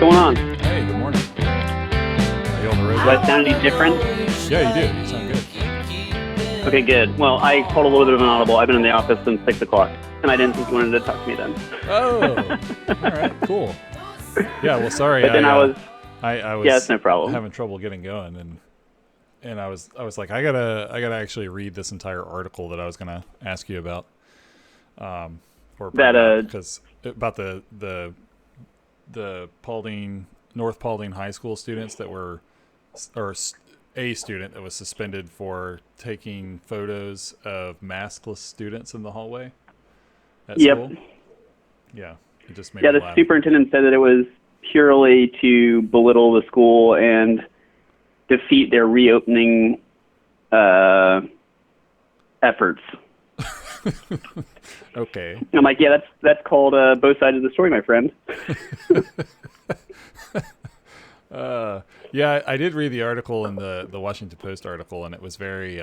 going on? Hey, good morning. Are you on the road? Do I sound any different? Yeah, you do. You sound good. Okay, good. Well, I called a little bit of an audible. I've been in the office since 6 o'clock, and I didn't think you wanted to talk to me then. Oh, all right, cool. Yeah, well, sorry. But then I was yeah, it's no problem. having trouble getting going, and I was like, I gotta actually read this entire article that I was gonna ask you about, because about the North Paulding High School students that were, or a student that was suspended for taking photos of maskless students in the hallway at school. Yeah, it just made me the laugh. superintendent said that it was purely to belittle the school and defeat their reopening efforts. Okay. I'm like, yeah, that's called both sides of the story, my friend. Yeah, I did read the article in the Washington Post article, and it was very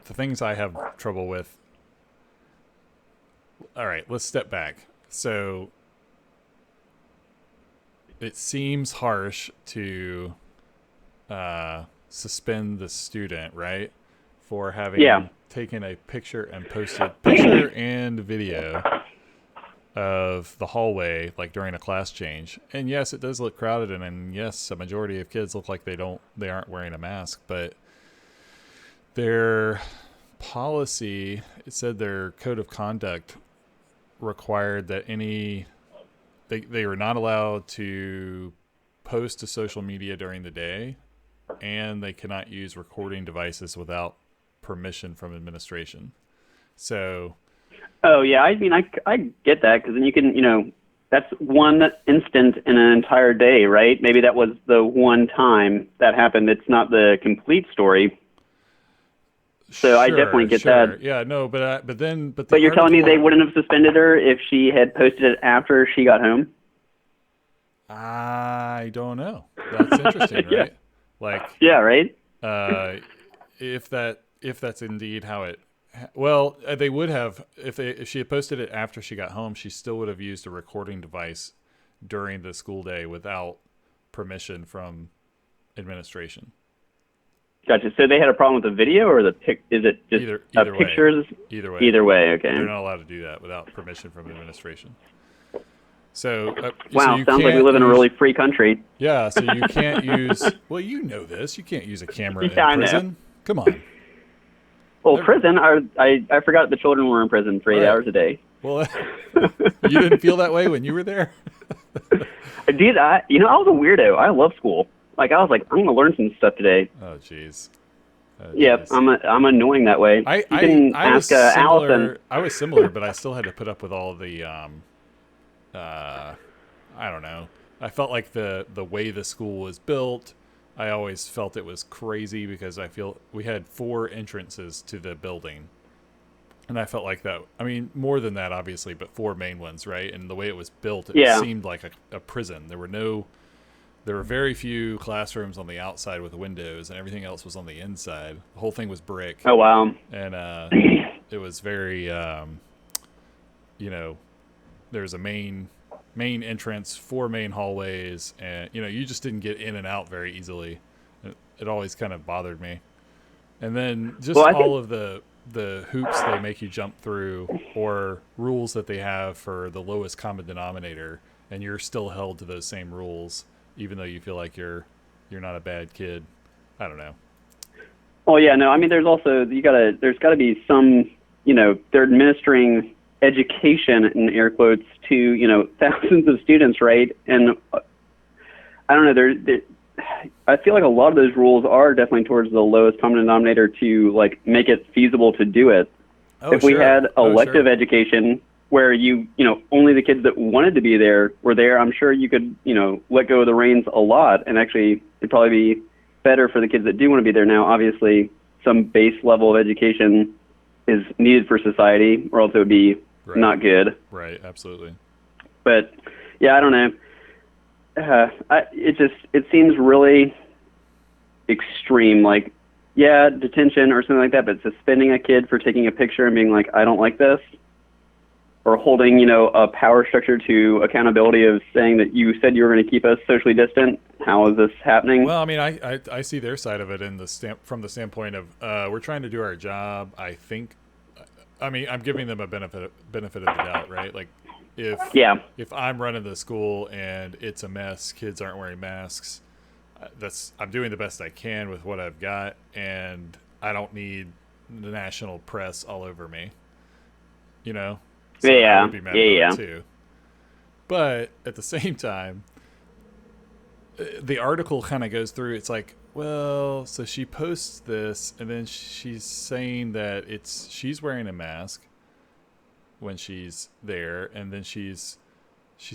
the things I have trouble with. All right, let's step back. So it seems harsh to suspend the student, right, for having taken a picture and posted picture and video of the hallway, like during a class change. And yes, it does look crowded, and yes, a majority of kids look like they aren't wearing a mask, but their policy, it said their code of conduct required that they were not allowed to post to social media during the day, and they cannot use recording devices without permission from administration. So Oh, yeah. I mean, I get that, because then you can, that's one instant in an entire day, right? Maybe that was the one time that happened. It's not the complete story. So I definitely get that. Yeah, no, but you're telling me they wouldn't have suspended her if she had posted it after she got home? I don't know. That's interesting, Yeah. right? Like, yeah, right? If that's indeed how it. Well, they would have if she had posted it after she got home. She still would have used a recording device during the school day without permission from administration. Gotcha. So they had a problem with the video, or is it just either way. pictures? Either way. Either way, okay. They're not allowed to do that without permission from administration. So wow, so sounds like we live in a really free country. Yeah, so you can't use. Well, you know this. You can't use a camera in I prison. know. Come on. Well, prison. I forgot the children were in prison for 8 hours a day. Well, you didn't feel that way when you were there? Dude, I was a weirdo. I love school. Like, I was like, I'm going to learn some stuff today. Oh, jeez. Yeah, I'm annoying that way. I ask Allison. I was similar, but I still had to put up with all the, I don't know. I felt like the way the school was built, I always felt it was crazy, because I feel we had 4 entrances to the building. And I felt like that, I mean, more than that, obviously, but 4 main ones, right? And the way it was built, it seemed like a prison. There were very few classrooms on the outside with windows, and everything else was on the inside. The whole thing was brick. Oh, wow. And it was very, there's a main entrance, 4 main hallways, and, you just didn't get in and out very easily. It always kind of bothered me. And then just all of the hoops they make you jump through, or rules that they have for the lowest common denominator, and you're still held to those same rules, even though you feel like you're not a bad kid. I don't know. Well, yeah, no, I mean, there's got to be some, they're administering education, in air quotes, to, thousands of students, right? And I don't know, I feel like a lot of those rules are definitely towards the lowest common denominator to, like, make it feasible to do it. If we had elective education where only the kids that wanted to be there were there, I'm sure you could, let go of the reins a lot, and actually it'd probably be better for the kids that do want to be there. Now, obviously, some base level of education is needed for society, or else it would be not good. Right, absolutely. But, yeah, I don't know. It seems really extreme, like, yeah, detention or something like that, but suspending a kid for taking a picture and being like, I don't like this. or holding, a power structure to accountability of saying that you said you were going to keep us socially distant? How is this happening? Well, I mean, I see their side of it from the standpoint of we're trying to do our job. I think, I mean, I'm giving them a benefit of the doubt, right? Like, if I'm running the school and it's a mess, kids aren't wearing masks, I'm doing the best I can with what I've got, and I don't need the national press all over me, So I would be mad about it too. But at the same time, the article kind of goes through. It's like, well, so she posts this, and then she's saying that she's wearing a mask when she's there, and then she's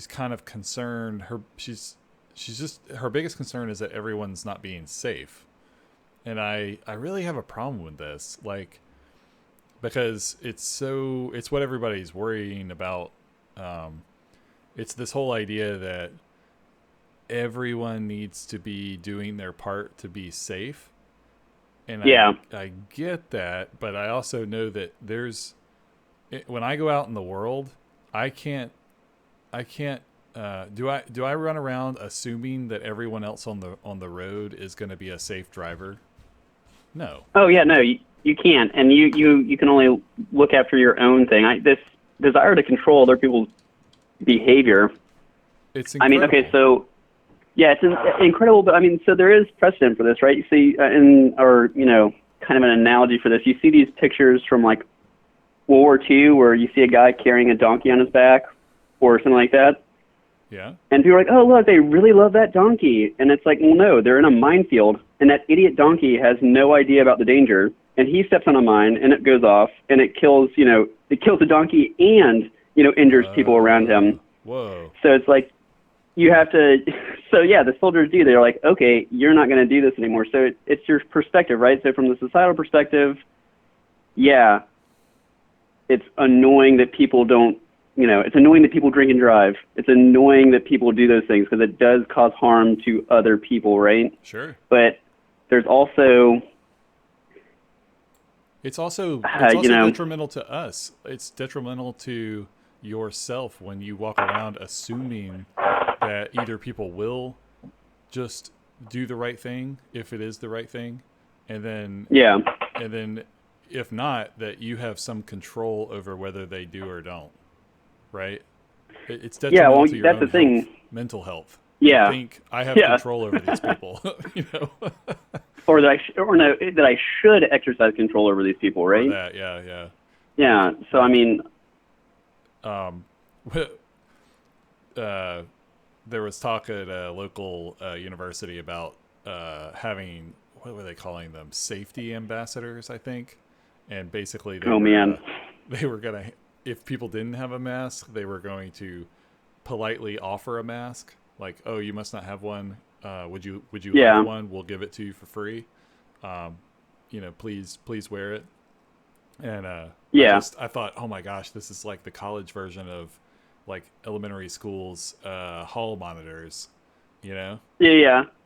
kind of concerned. Her biggest concern is that everyone's not being safe, and I really have a problem with this, like, because it's what everybody's worrying about. It's this whole idea that everyone needs to be doing their part to be safe. And I get that, but I also know that when I go out in the world, I can't do I run around assuming that everyone else on the road is going to be a safe driver? No. Oh yeah, no, you can't, and you can only look after your own thing. This desire to control other people's behavior. It's incredible. I mean, okay, so yeah, it's incredible, but I mean, so there is precedent for this, right? You see, kind of an analogy for this. You see these pictures from like World War II, where you see a guy carrying a donkey on his back, or something like that. Yeah. And people are like, oh, look, they really love that donkey. And it's like, well, no, they're in a minefield, and that idiot donkey has no idea about the danger, and he steps on a mine, and it goes off, and it kills the donkey and, injures people around him. Whoa. So it's like, you have to, so yeah, the soldiers do. They're like, okay, you're not going to do this anymore. So it's your perspective, right? So from the societal perspective, yeah, it's annoying that people don't, it's annoying that people drink and drive. It's annoying that people do those things because it does cause harm to other people, right? Sure. But there's also... It's also detrimental to us. It's detrimental to yourself when you walk around assuming that either people will just do the right thing if it is the right thing, and then if not, that you have some control over whether they do or don't. Right? It's detrimental to your own mental health. Yeah. I think I have control over these people. Or that I should exercise control over these people, right? Yeah. Yeah. So I mean, there was talk at a local university about having, what were they calling them? Safety ambassadors, I think. And basically, they were gonna, if people didn't have a mask, they were going to politely offer a mask. Like, oh, you must not have one. Would you like one? We'll give it to you for free. Please wear it. And I thought, oh my gosh, this is like the college version of like elementary schools hall monitors, Yeah.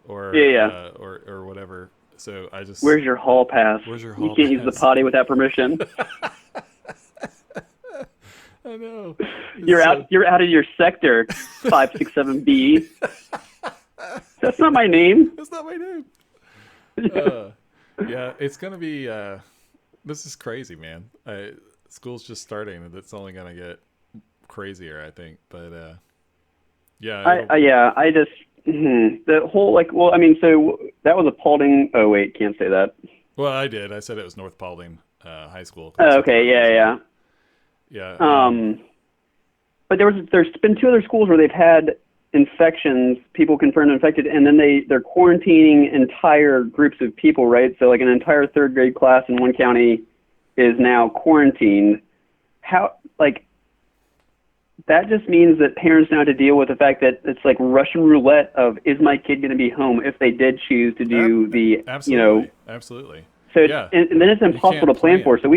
Or whatever. So I just, where's your hall pass? Where's your hall You can't pass? use the potty without permission. I know. You're out of your sector, 567B. That's not my name. That's not my name. Yeah, it's gonna be. This is crazy, man. School's just starting, and it's only gonna get crazier, I think. But I just the whole so that was a Paulding. Oh wait, can't say that. Well, I did. I said it was North Paulding High School. Oh, okay, yeah. But there's been two other schools where they've had infections, people confirmed infected, and then they're quarantining entire groups of people, right? So like an entire third grade class in one county is now quarantined. That just means that parents now have to deal with the fact that it's like Russian roulette of, is my kid going to be home if they did choose to do Absolutely. So and then it's impossible to plan for. So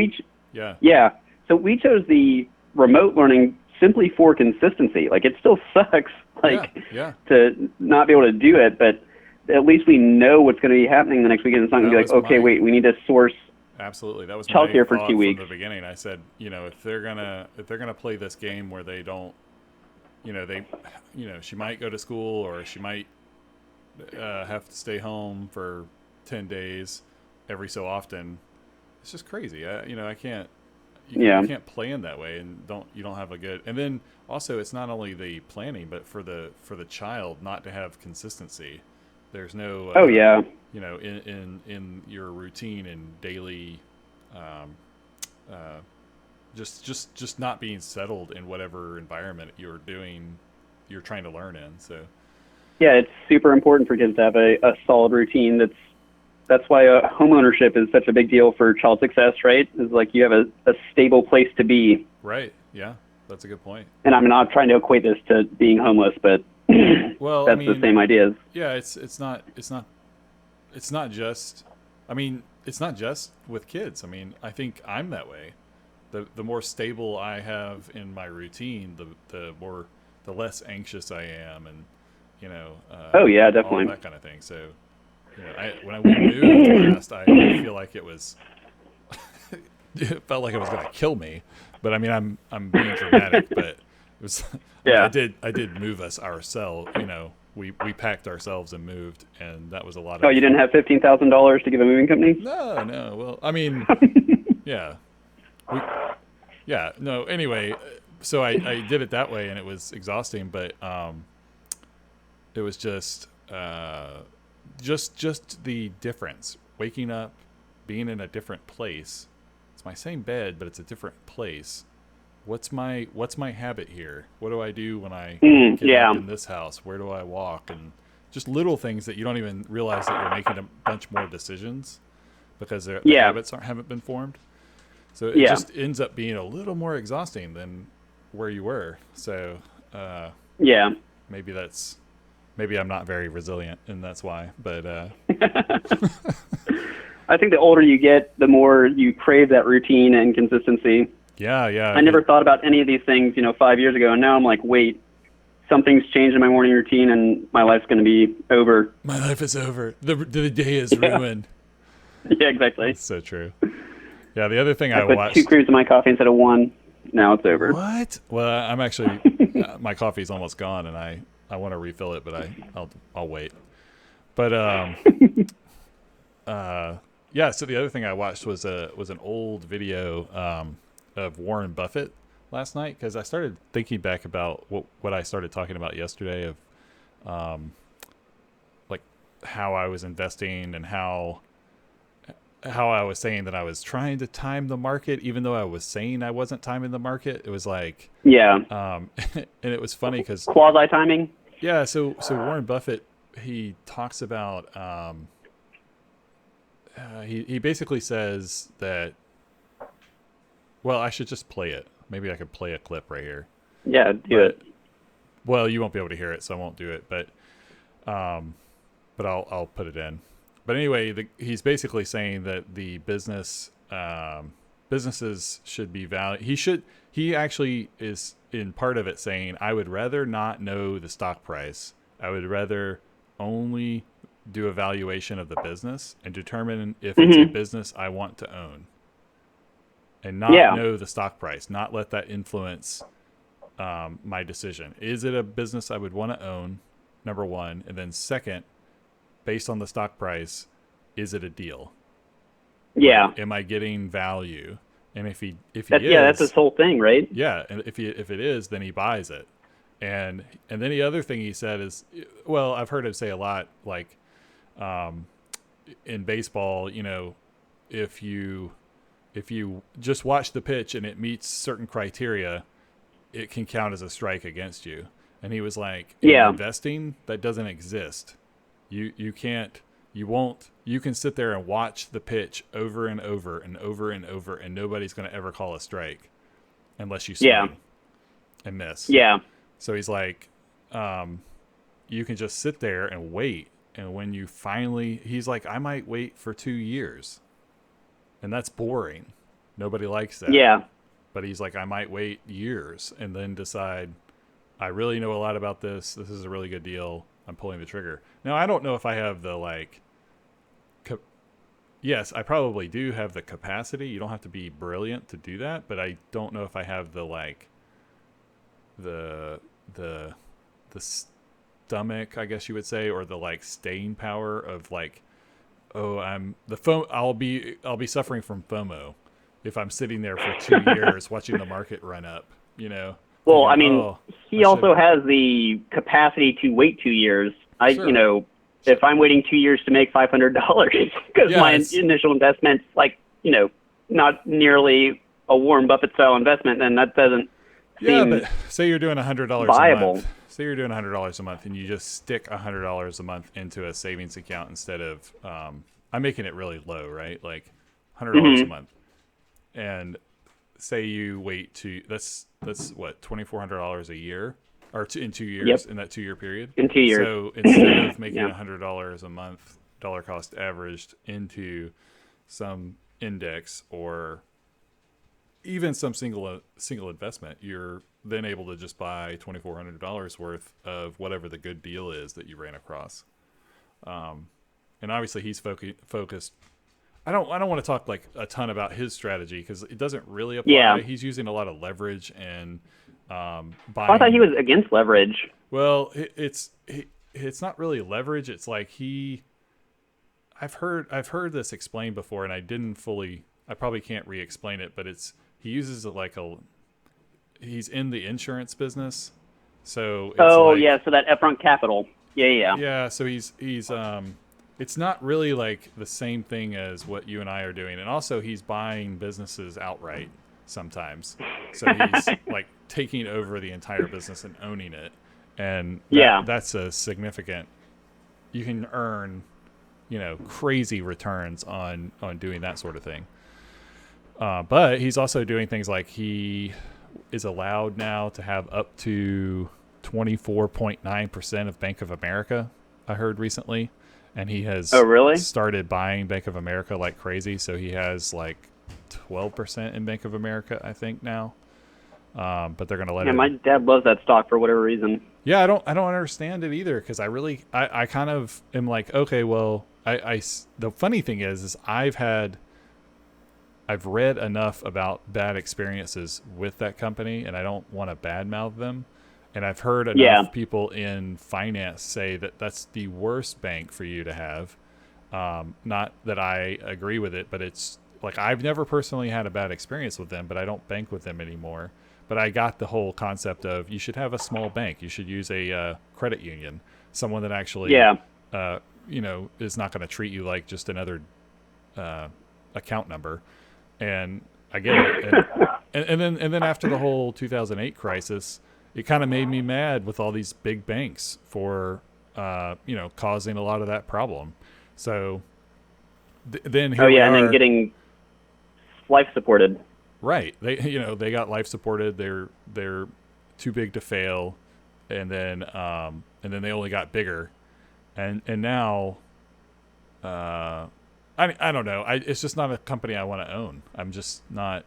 so we chose the remote learning simply for consistency. Like, it still sucks, to not be able to do it, but at least we know what's going to be happening the next weekend. It's not going to be like, okay, wait, we need to source absolutely. That was my childcare for thought 2 from weeks. the beginning. I said, if they're gonna play this game where they don't, they, she might go to school or she might have to stay home for 10 days every so often. It's just crazy. I can't. Yeah. You can't plan that way, and you don't have a good. And then also, it's not only the planning, but for the child not to have consistency. There's no. Oh yeah. In your routine and daily, um, uh, just not being settled in whatever environment you're trying to learn in. So Yeah, it's super important for kids to have a solid routine. That's why home ownership is such a big deal for child success, right? Is like you have a stable place to be. right, yeah, that's a good point. And I'm not trying to equate this to being homeless, but Well, that's the same ideas. yeah, it's not just. I mean, it's not just with kids. I mean, I think I'm that way. The more stable I have in my routine, the less anxious I am, and Oh yeah, all definitely. that kind of thing. So, when we moved last, I feel like it was. It felt like it was going to kill me, but I mean, I'm being dramatic, but it was. Yeah. I did move us ourselves. We packed ourselves and moved, and that was a lot of. Oh, you didn't have $15,000 to give a moving company? No. Well, I mean, yeah, no. Anyway, so I did it that way, and it was exhausting, but it was just the difference. Waking up, being in a different place. It's my same bed, but it's a different place. What's my habit here? What do I do when I get Yeah. up in this house? Where do I walk? And just little things that you don't even realize that you're making a bunch more decisions because the Yeah. habits haven't been formed. So it Yeah. just ends up being a little more exhausting than where you were. So Yeah. maybe I'm not very resilient, and that's why. But I think the older you get, the more you crave that routine and consistency. yeah. I never thought about any of these things, 5 years ago, and now I'm like, wait, something's changed in my morning routine, and my life's going to be over. My life is over. The day is ruined. Yeah, exactly. It's so true. Yeah, the other thing I put watched. 2 creams in my coffee instead of 1. Now it's over. What? Well, I'm actually my coffee's almost gone, and I want to refill it, but I'll wait. But yeah. So the other thing I watched was an old video of Warren Buffett last night, because I started thinking back about what I started talking about yesterday of like how I was investing and how I was saying that I was trying to time the market, even though I was saying I wasn't timing the market. It was like, Yeah. and it was funny because, Quasi timing. yeah. So Warren Buffett, he talks about, he basically says that, well, I should just play it. Maybe I could play a clip right here. Yeah, do it. Well, you won't be able to hear it, so I won't do it. But I'll put it in. But anyway, he's basically saying that the businesses should be valued. He actually is in part of it saying, I would rather not know the stock price. I would rather only do a valuation of the business and determine if it's a business I want to own, and not know the stock price, not let that influence my decision. Is it a business I would want to own? Number one. And then second, based on the stock price, is it a deal? Yeah. Am I getting value? And if he is, that's his whole thing, right? yeah. And if it is, then he buys it. And then the other thing he said is, well, I've heard him say a lot, like in baseball, if you just watch the pitch and it meets certain criteria, it can count as a strike against you. And he was like, in investing, that doesn't exist. You can't, you won't, you can sit there and watch the pitch over and over and over and over, and nobody's going to ever call a strike unless you swing and miss. Yeah. So he's like, you can just sit there and wait. And when you finally, he's like, I might wait for 2 years. And that's boring. Nobody likes that. Yeah. But he's like, I might wait years and then decide, I really know a lot about this. This is a really good deal. I'm pulling the trigger. Now, I don't know if I have the yes, I probably do have the capacity. You don't have to be brilliant to do that, but I don't know if I have the like the the the stomach, I guess you would say, or the like staying power of like, oh, I'll be suffering from FOMO if I'm sitting there for 2 years watching the market run up, Well, thinking, I mean, oh, I he should. also has the capacity to wait 2 years. Sure. If I'm waiting 2 years to make $500 because Yeah, my it's initial investment's like, not nearly a Warren Buffett style investment, then that doesn't Yeah, but seem say you're doing $100 a month. viable. Say you're doing $100 a month, and you just stick $100 a month into a savings account instead of. I'm making it really low, right? Like $100 a Hmm. month, and say you wait that's what $2,400 a year, or in 2 years Yep, in that 2 year period. in 2 years. So instead of making Yeah. $100 a month dollar cost averaged into some index or even some single investment, you're then able to just buy $2,400 worth of whatever the good deal is that you ran across. And obviously, he's focused. I don't want to talk like a ton about his strategy because it doesn't really Yeah. apply. He's using a lot of leverage and Oh, I thought he buying. was against leverage. Well, it's not really leverage. It's like I've heard this explained before, and I didn't fully. I probably can't re-explain it, but he uses it like he's in the insurance business, so it's Oh, like yeah. So that upfront capital. Yeah, yeah. yeah. So he's it's not really like the same thing as what you and I are doing, and also he's buying businesses outright sometimes. So he's like taking over the entire business and owning it, and Yeah. that's a significant. You can earn crazy returns on doing that sort of thing. But he's also doing things like he is allowed now to have up to 24.9% of Bank of America, I heard recently. And he Oh, has really? started buying Bank of America like crazy. So he has like 12% in Bank of America, I think, now. But they're going to let Yeah, my him. dad loves that stock for whatever reason. Yeah, I don't understand it either because I kind of am like, okay, well, the funny thing is I've read enough about bad experiences with that company, and I don't want to badmouth them. And I've heard Yeah. enough people in finance say that that's the worst bank for you to have. Not that I agree with it, but it's like I've never personally had a bad experience with them, but I don't bank with them anymore. But I got the whole concept of you should have a small bank. You should use a credit union, someone that actually, Yeah. uh, is not going to treat you like just another account number. And I get it. And then after the whole 2008 crisis, it kind of made me mad with all these big banks for causing a lot of that problem. So then Oh, here we yeah, and then are. getting life supported. Right. They got life supported. They're too big to fail, and then they only got bigger, and now I don't know. It's just not a company I want to own. I'm just not.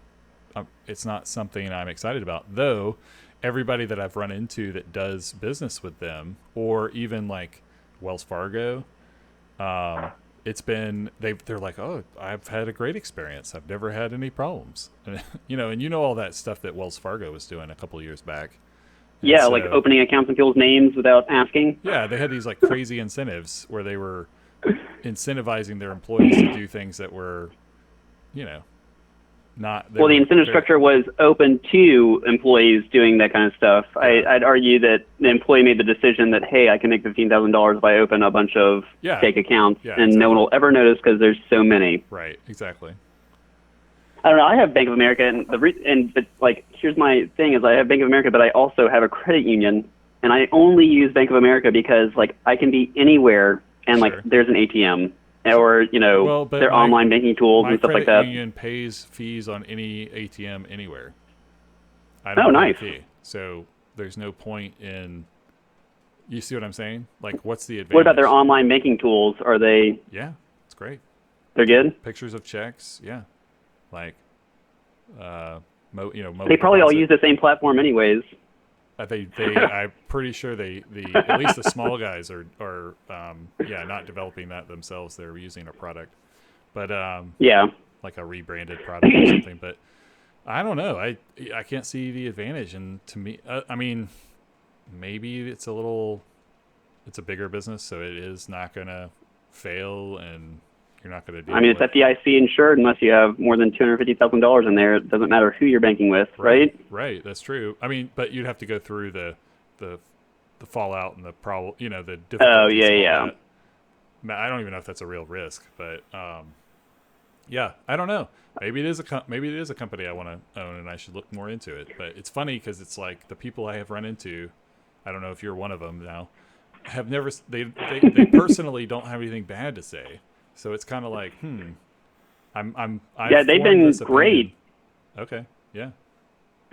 It's not something I'm excited about. Though everybody that I've run into that does business with them, or even like Wells Fargo, they're like, oh, I've had a great experience. I've never had any problems. And all that stuff that Wells Fargo was doing a couple of years back. And Yeah, like so opening accounts in people's names without asking. yeah, they had these like crazy incentives where they were incentivizing their employees to do things that were, you know, not. They Well, the were incentive very, structure was open to employees doing that kind of stuff. Yeah. I'd argue that the employee made the decision that, hey, I can make $15,000 if I open a bunch of Yeah. fake accounts, Yeah, and no one exactly. will ever notice because there's so many. Right, exactly. I don't know. I have Bank of America, and but like, here's my thing: is I have Bank of America, but I also have a credit union, and I only use Bank of America because like I can be anywhere, and like Sure. there's an ATM, or Well, but their online banking tools my and stuff credit like that. union pays fees on any ATM anywhere. I don't Oh, pay nice. the fee, so there's no point in. You see what I'm saying? Like, what's the advantage? What about their online banking tools? Are they? Yeah, it's great. They're good. Pictures of checks, yeah, like, mobile They probably all deposit. use the same platform, anyways. I'm pretty sure at least the small guys are not developing that themselves. They're using a product, but Yeah. like a rebranded product or something. But I don't know. I can't see the advantage. And to me, I mean, maybe it's a bigger business, so it is not going to fail, and you're not going to deal I mean, it's with. FDIC insured unless you have more than $250,000 in there. It doesn't matter who you're banking with, right? Right. That's true. I mean, but you'd have to go through the the fallout and the problem, the Oh, difficulties yeah, of all yeah. that. I don't even know if that's a real risk, but yeah, I don't know. Maybe it is maybe it is a company I want to own, and I should look more into it. But it's funny because it's like the people I have run into. I don't know if you're one of them now. Have never they personally don't have anything bad to say. So it's kind of like, I've Yeah, they've formed been this opinion. great. Okay, yeah,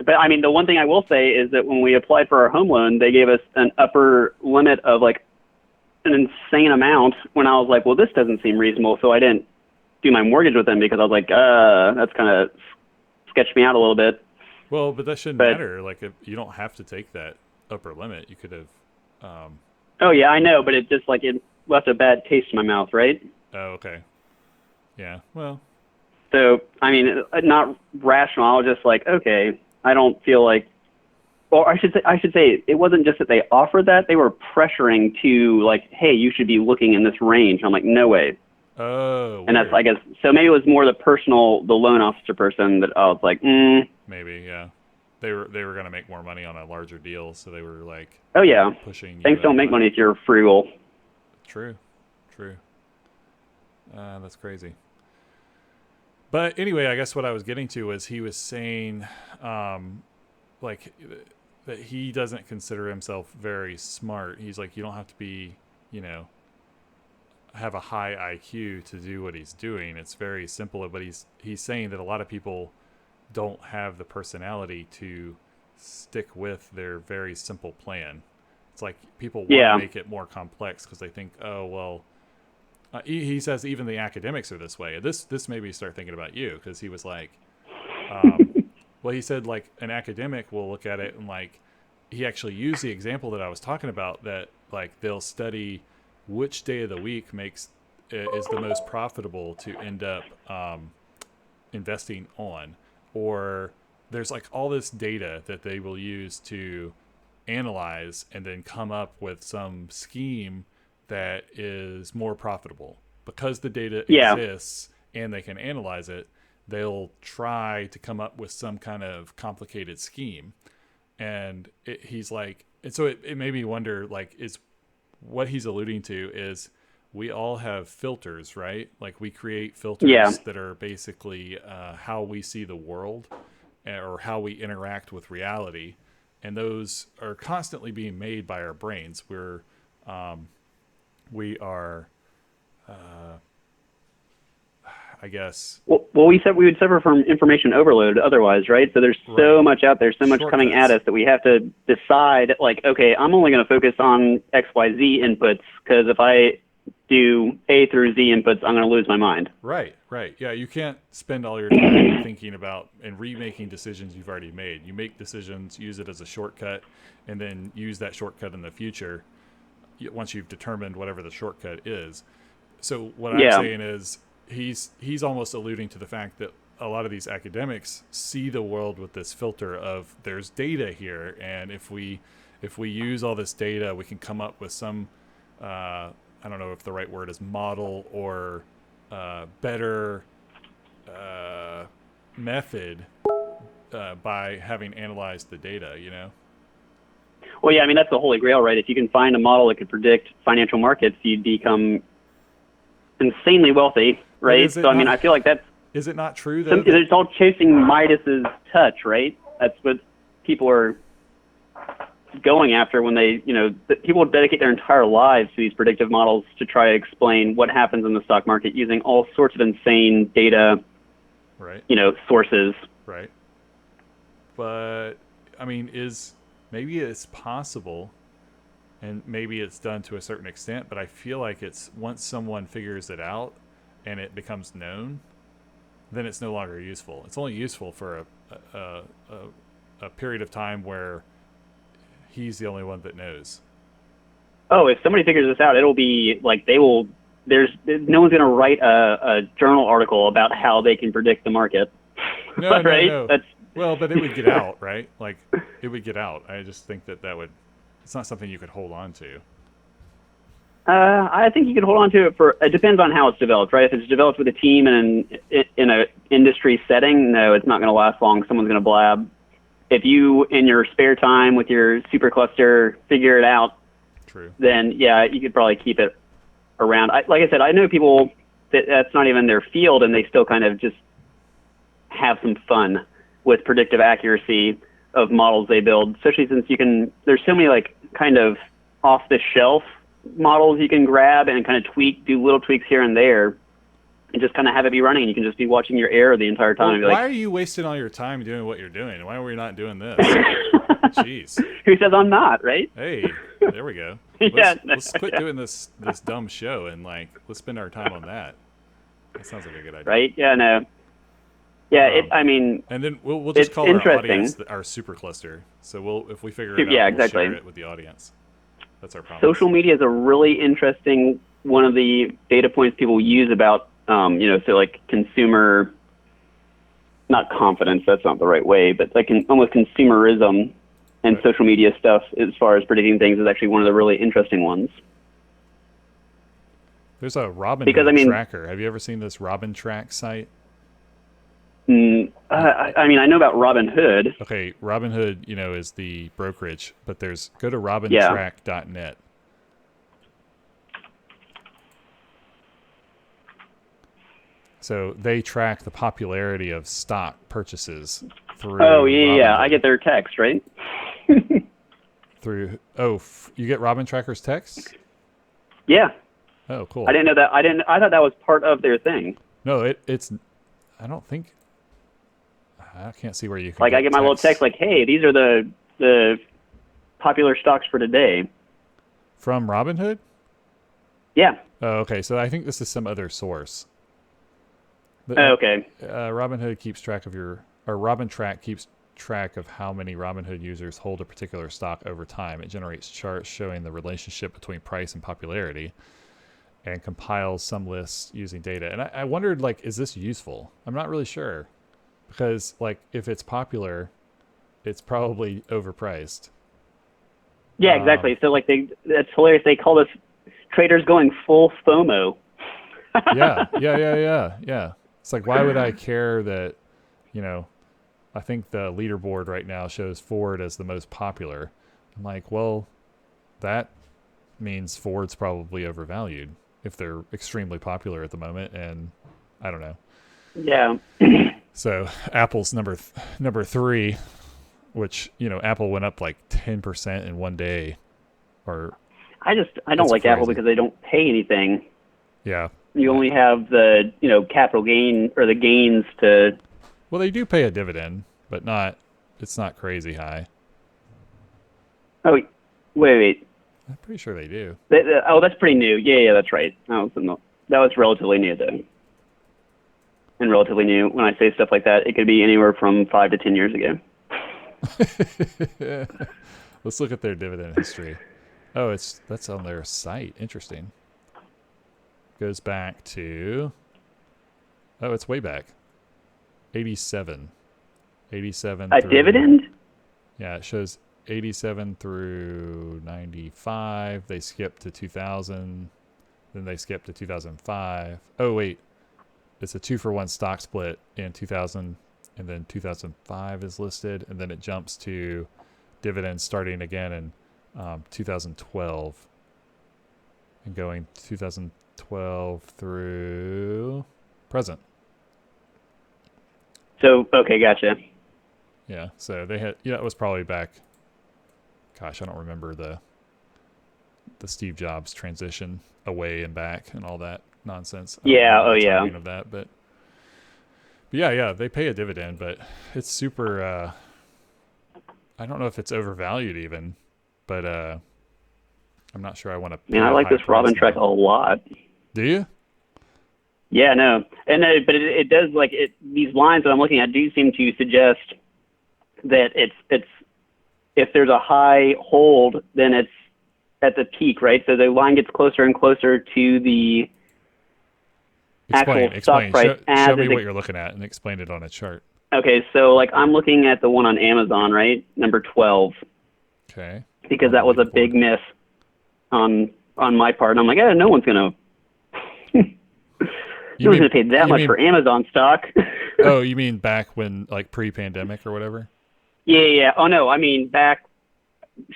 But I mean, the one thing I will say is that when we applied for our home loan, they gave us an upper limit of like an insane amount when I was like, well, this doesn't seem reasonable. So I didn't do my mortgage with them because I was like, that's kind of sketched me out a little bit. well, but that shouldn't But, matter. Like, if you don't have to take that upper limit. You could have. oh, yeah, I know. But it just like it left a bad taste in my mouth, right? Oh, okay. Yeah. Well. So, I mean, not rational. I was just like, okay, I don't feel like, or I should say, it wasn't just that they offered that; they were pressuring to like, hey, you should be looking in this range. I'm like, no way. Oh, And that's, weird. I guess, so maybe it was more the loan officer person that I was like, Maybe. Yeah. They were gonna make more money on a larger deal, so they were like oh yeah, pushing you banks that don't make way. money if you're frugal. True. True. That's crazy. But anyway, I guess what I was getting to was he was saying, like, that he doesn't consider himself very smart. He's like, you don't have to be, you know, have a high IQ to do what he's doing. It's very simple. But he's saying that a lot of people don't have the personality to stick with their very simple plan. It's like people want Yeah, to make it more complex because they think, oh well. He says even the academics are this way. This made me start thinking about you because he was like, well, he said like an academic will look at it and like he actually used the example that I was talking about that like they'll study which day of the week is the most profitable to end up investing on, or there's like all this data that they will use to analyze and then come up with some scheme that is more profitable because the data yeah, exists and they can analyze it. They'll try to come up with some kind of complicated scheme, and he's like, and so it made me wonder, like, is what he's alluding to is we all have filters, right? Like we create yeah, filters that are basically how we see the world or how we interact with reality, and those are constantly being made by our brains. We are, I guess, Well, we said we would suffer from information overload otherwise, right? So there's so right. much out there, so much coming at Shortcuts. us that we have to decide, like, okay, I'm only going to focus on X, Y, Z inputs because if I do A through Z inputs, I'm going to lose my mind. Right, right. Yeah, you can't spend all your time thinking about and remaking decisions you've already made. You make decisions, use it as a shortcut, and then use that shortcut in the future once you've determined whatever the shortcut is. So what I'm Yeah, saying is he's almost alluding to the fact that a lot of these academics see the world with this filter of there's data here, and if we use all this data, we can come up with some I don't know if the right word is model or better method by having analyzed the data. well, yeah, I mean, that's the holy grail, right? If you can find a model that could predict financial markets, you'd become insanely wealthy, But right? So, I mean, I feel like that's is it not true though that it's all chasing Midas's touch, right? That's what people are going after when they, people dedicate their entire lives to these predictive models to try to explain what happens in the stock market using all sorts of insane data, right, sources. right? But I mean, maybe it's possible, and maybe it's done to a certain extent. But I feel like it's once someone figures it out and it becomes known, then it's no longer useful. It's only useful for a period of time where he's the only one that knows. Oh, if somebody figures this out, it'll be like they will no one's going to write a journal article about how they can predict the market. No, right? no. Well, but it would get out, right? Like, it would get out. I just think that would. It's not something you could hold on to. I think you can hold on to it it depends on how it's developed, right? If it's developed with a team and in an industry setting, no, it's not going to last long. Someone's going to blab. If you, in your spare time with your supercluster, figure it out, True. then yeah, you could probably keep it around. Like I said, I know people that's not even their field, and they still kind of just have some fun with predictive accuracy of models they build, especially since there's so many like kind of off the shelf models you can grab and kind of do little tweaks here and there, and just kind of have it be running, and you can just be watching your error the entire time. Well, and be why like, are you wasting all your time doing what you're doing? Why are we not doing this? Jeez. Who says I'm not, right? Hey, there we go. Let's quit doing this dumb show and like let's spend our time on that. That sounds like a good idea. Right? Yeah, no. Yeah, and then we'll just call our audience our supercluster. So if we figure it out, exactly. We'll share it with the audience. That's our promise. Social media is a really interesting one of the data points people use about, so like consumer, not confidence, that's not the right way, but like almost consumerism and right. Social media stuff as far as predicting things is actually one of the really interesting ones. There's a Robinhood tracker. Have you ever seen this Robintrack site? I know about Robinhood. Okay, Robinhood, is the brokerage, but go to robintrack.net. So they track the popularity of stock purchases through. Oh yeah, Robinhood. I get their text, right? You get Robin Tracker's text? Yeah. Oh, cool. I didn't know that. I thought that was part of their thing. No, it's. I don't think. I can't see where you can. Like I get my little text, like, "Hey, these are the popular stocks for today." From Robinhood? Yeah. Oh, okay. So I think this is some other source. Okay. Robinhood keeps track of Robintrack keeps track of how many Robinhood users hold a particular stock over time. It generates charts showing the relationship between price and popularity, and compiles some lists using data. And I wondered, like, is this useful? I'm not really sure, because like if it's popular, it's probably overpriced. Yeah, exactly. So like that's hilarious. They call this traders going full FOMO. Yeah. It's like, why would I care that, I think the leaderboard right now shows Ford as the most popular. I'm like, well, that means Ford's probably overvalued if they're extremely popular at the moment, and I don't know. Yeah. So Apple's number 3, which, Apple went up like 10% in one day. I don't like crazy. Apple because they don't pay anything. Yeah. You only have the, capital gain or the gains to. Well, they do pay a dividend, but it's not crazy high. Oh, wait. I'm pretty sure they do. That's pretty new. Yeah, that's right. That was relatively new, though. And relatively new, when I say stuff like that, it could be anywhere from 5 to 10 years ago. Let's look at their dividend history. Oh, that's on their site. Interesting. Goes back to, it's way back. 87. A dividend? Yeah, it shows 87 through 95. They skipped to 2000. Then they skipped to 2005. Oh, wait. It's a 2-for-1 stock split in 2000. And then 2005 is listed. And then it jumps to dividends starting again in 2012. And going 2012 through present. So, okay, gotcha. Yeah, so they had, it was probably back, gosh, I don't remember the Steve Jobs transition away and back and all that nonsense. Yeah, Of that, but yeah, they pay a dividend, but it's super, I don't know if it's overvalued even, but I'm not sure I want to pay. Man, I like this Robintrack a lot. Do you? Yeah, no, and but it does these lines that I'm looking at do seem to suggest that it's if there's a high hold, then it's at the peak, right? So the line gets closer and closer to the actual Explain. stock price Show as me it's what you're looking at and explain it on a chart. okay. So like I'm looking at the one on Amazon, right, number 12, Okay. because On that the was a leaderboard. big miss on my part. And I'm like, no one's gonna You no one's mean gonna pay that you much mean for Amazon stock. oh, you mean back when like pre-pandemic or whatever? Yeah. Oh no, I mean back.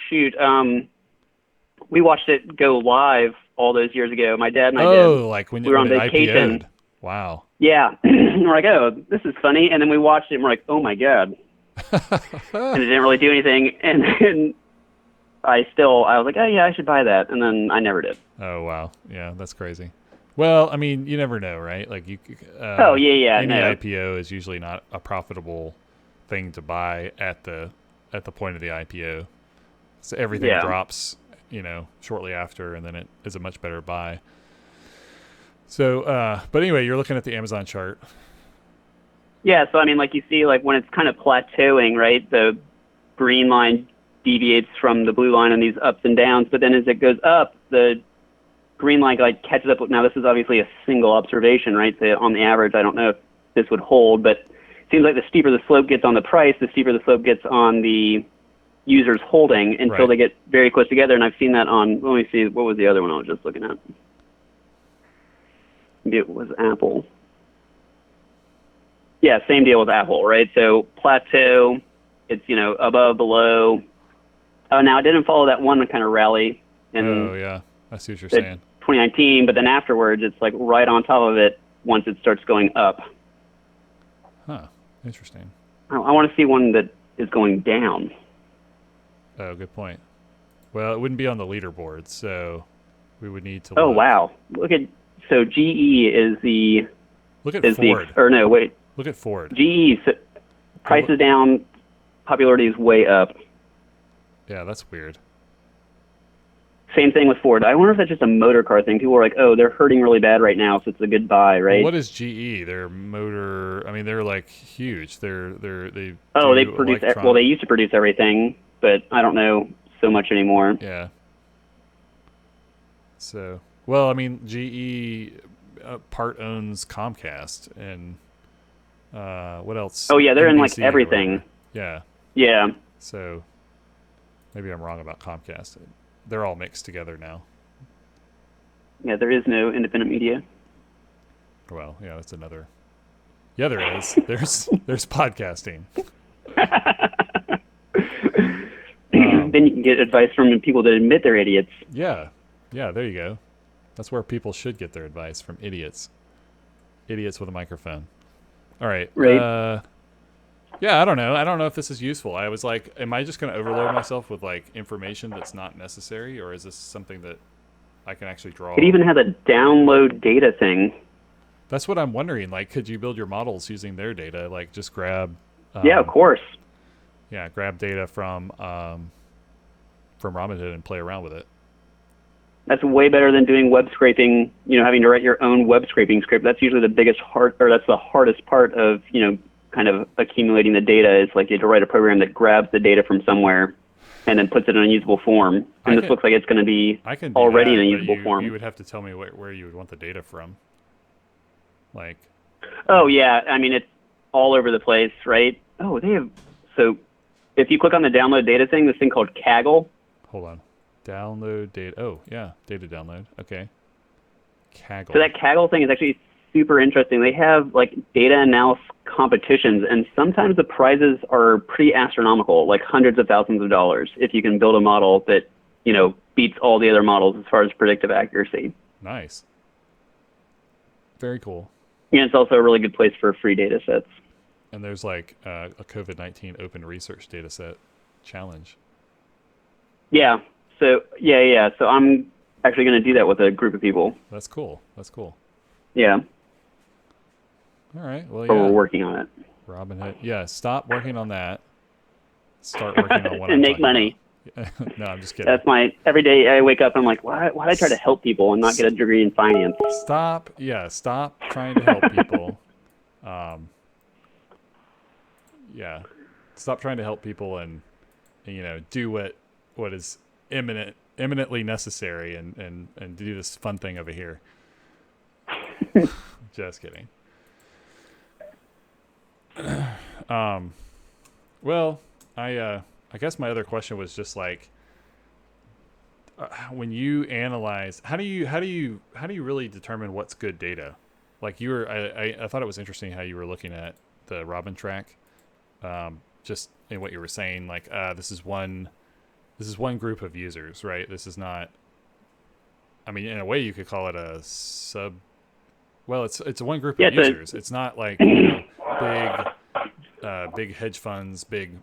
Shoot. We watched it go live all those years ago. My dad and I did. Oh, like when We were on it vacation. IPO'd. Wow. Yeah. We're like, oh, this is funny. And then we watched it and we're like, oh my God. And it didn't really do anything. And then I was like, oh yeah, I should buy that. And then I never did. Oh wow, yeah, that's crazy. Well, I mean, you never know, right? Like Oh yeah, any no. IPO is usually not a profitable thing to buy at the point of the IPO. So everything Yeah. drops, shortly after, and then it is a much better buy. So, but anyway, you're looking at the Amazon chart. Yeah, so I mean, like you see, like when it's kind of plateauing, right? The green line deviates from the blue line on these ups and downs, but then as it goes up, the green line like catches up. Now, this is obviously a single observation, right? So on the average, I don't know if this would hold, but it seems like the steeper the slope gets on the price, the steeper the slope gets on the users holding until Right. they get very close together. And I've seen that on, let me see, what was the other one I was just looking at? Maybe it was Apple. Yeah, same deal with Apple, right? So plateau, it's, above, below. Oh, now it didn't follow that one kind of rally in Oh yeah, I see what you're the saying. 2019, but then afterwards it's like right on top of it once it starts going up. Huh? Interesting. I want to see one that is going down. Oh, good point. Well, it wouldn't be on the leaderboard, so we would need to. Oh, look. wow. So GE is Look at Ford. or no, wait. Look at Ford. GE, price is down, popularity is way up. Yeah, that's weird. Same thing with Ford. I wonder if that's just a motor car thing. People are like, oh, they're hurting really bad right now, so it's a good buy, right? Well, what is GE? Their motor. I mean, they're like huge. They Oh, they do produce. Well, electronic- they used to produce everything, but I don't know so much anymore. Yeah. So, well, I mean, GE part owns Comcast and what else? Oh yeah, they're in like NBC or everything. whatever. Yeah. Yeah. So maybe I'm wrong about Comcast. They're all mixed together now. Yeah, there is no independent media. Well, yeah, that's another. Yeah, there is. There's podcasting. Then you can get advice from people that admit they're idiots. Yeah, there you go. That's where people should get their advice, from idiots. Idiots with a microphone. All right. Right. Yeah, I don't know. I don't know if this is useful. I was like, am I just going to overload myself with like information that's not necessary, or is this something that I can actually draw? It even has a download data thing. That's what I'm wondering. Like, could you build your models using their data? Like, just grab. Yeah, of course. Yeah, grab data from Robinhood and play around with it. That's way better than doing web scraping. Having to write your own web scraping script. That's usually that's the hardest part of kind of accumulating the data. Is like you have to write a program that grabs the data from somewhere and then puts it in a usable form. And this looks like it's going to be already in a usable form. You would have to tell me where you would want the data from. Like. Oh yeah, I mean it's all over the place, right? Oh, they have. So, if you click on the download data thing, this thing called Kaggle. Hold on. Download data. Oh yeah, data download. Okay. Kaggle. So that Kaggle thing is actually super interesting. They have like data analysis competitions, and sometimes the prizes are pretty astronomical, like hundreds of thousands of dollars, if you can build a model that beats all the other models as far as predictive accuracy. Nice. Very cool. And it's also a really good place for free data sets. And there's like a COVID-19 open research data set challenge. Yeah. So yeah. So I'm actually going to do that with a group of people. That's cool. Yeah. All right. Well, Or yeah. we're working on it. Robinhood. Yeah. Stop working on that. Start working on what and I'm make talking money. about. No, I'm just kidding. That's every day I wake up and I'm like, why did I try to help people and not get a degree in finance? Stop trying to help people. Yeah. Stop trying to help people and do what is eminently necessary and do this fun thing over here. Just kidding. Well, I guess my other question was just like, when you analyze, how do you really determine what's good data? Like I thought it was interesting how you were looking at the Robin track, just in what you were saying. Like, this is one group of users, right? This is not. I mean, in a way, you could call it a sub. Well, it's one group of users. It's not like big hedge funds, big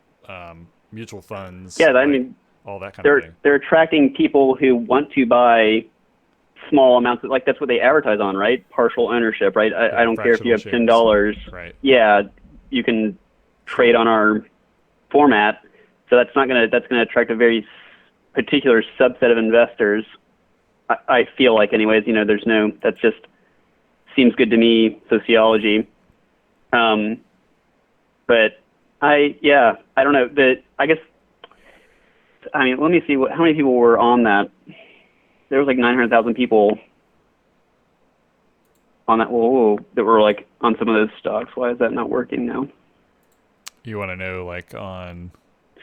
mutual funds. Yeah, I like, mean, all that kind of thing. they're attracting people who want to buy small amounts of, like, that's what they advertise on, right? Partial ownership, right? I don't care if you have $10. Right. Yeah, you can trade on our format. So that's gonna attract a very particular subset of investors. I feel like, anyways, that's just seems good to me, sociology. But I don't know. Let me see how many people were on that. There was like 900,000 people on that. Whoa, that were like on some of those stocks. Why is that not working now? You want to know, like, on...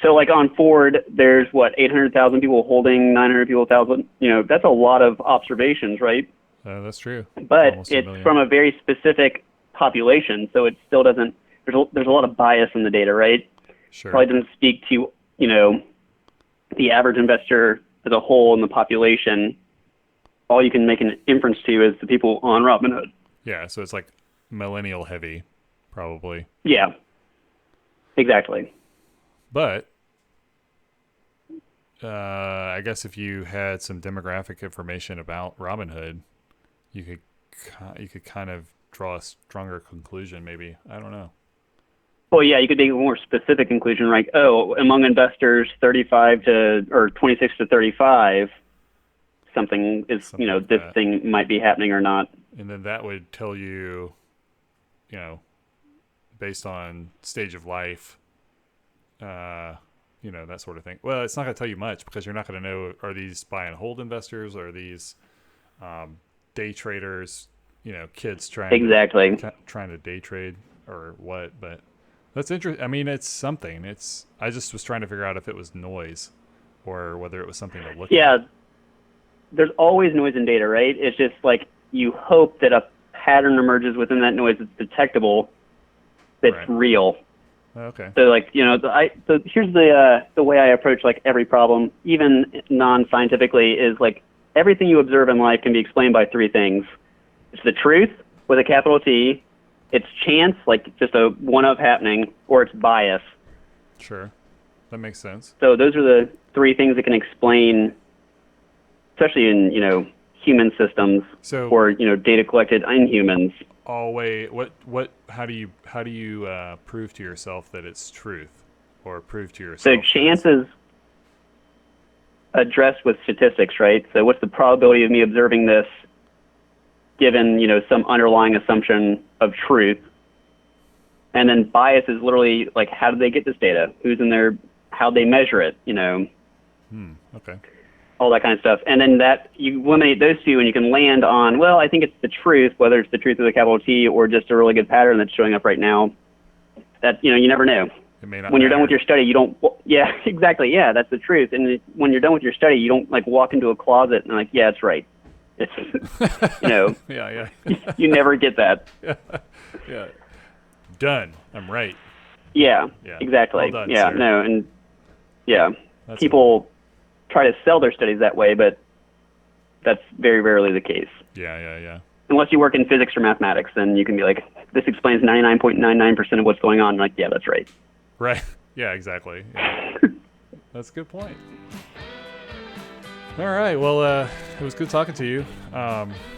So, like, on Ford, there's, 800,000 people holding 900,000. That's a lot of observations, right? That's true. But it's from a very specific population, so it still doesn't... There's a lot of bias in the data, right? Sure. Probably doesn't speak to, the average investor as a whole in the population. All you can make an inference to is the people on Robinhood. Yeah, so it's like millennial heavy, probably. Yeah, exactly. But I guess if you had some demographic information about Robinhood, you could kind of draw a stronger conclusion, maybe. I don't know. Well, yeah, you could make a more specific conclusion, like, among investors 26 to 35, something is, like this thing might be happening or not. And then that would tell you, based on stage of life, that sort of thing. Well, it's not going to tell you much because you're not going to know, are these buy and hold investors, or are these day traders, kids trying to day trade, or what. But that's interesting. I mean, it's something. I just was trying to figure out if it was noise or whether it was something to look at. Yeah, there's always noise in data, right? It's just like you hope that a pattern emerges within that noise that's detectable, that's real. Okay. So, like, so here's the way I approach, like, every problem, even non-scientifically, is like everything you observe in life can be explained by three things. It's the truth with a capital T, it's chance, like just a one-of happening, or it's bias. Sure. That makes sense. So those are the three things that can explain, especially in, human systems, or, data collected in humans. Oh, wait, how do you prove to yourself that it's truth, or prove to yourself? So chance is addressed with statistics, right? So what's the probability of me observing this given, some underlying assumption of truth? And then bias is literally like, how did they get this data? Who's in there? How'd they measure it? Okay. All that kind of stuff. And then that you eliminate those two and you can land on, well, I think it's the truth, whether it's the truth with a capital T or just a really good pattern that's showing up right now. That, you never know. It may not when you're matter. done with your study, you don't, yeah, exactly. Yeah, that's the truth. And when you're done with your study, you don't like walk into a closet and like, yeah, it's right. It's, yeah. You never get that. Yeah. Done. I'm right. Yeah. Exactly. Well done, yeah. sir. No. And yeah, That's people try to sell their studies that way, but that's very rarely the case. Yeah. Unless you work in physics or mathematics, then you can be like, this explains 99.99% of what's going on. Like, yeah, that's right. Right. Yeah, exactly. Yeah. That's a good point. All right. Well, it was good talking to you.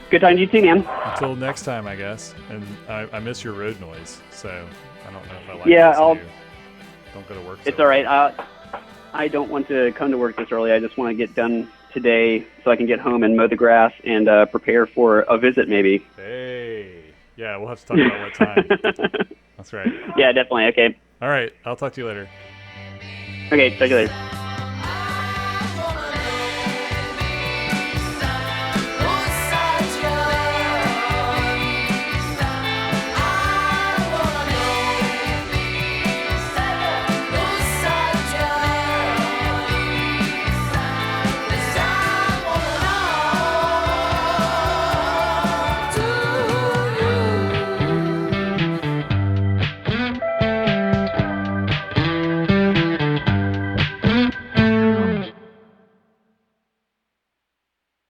Good talking to you too, man. Until next time, I guess. And I miss your road noise, so I don't know if I like don't go to work. It's all right. I don't want to come to work this early. I just want to get done today so I can get home and mow the grass and prepare for a visit maybe. Hey. Yeah, we'll have to talk about what time. That's right. Yeah, definitely. Okay. All right. I'll talk to you later. Okay, talk to you later.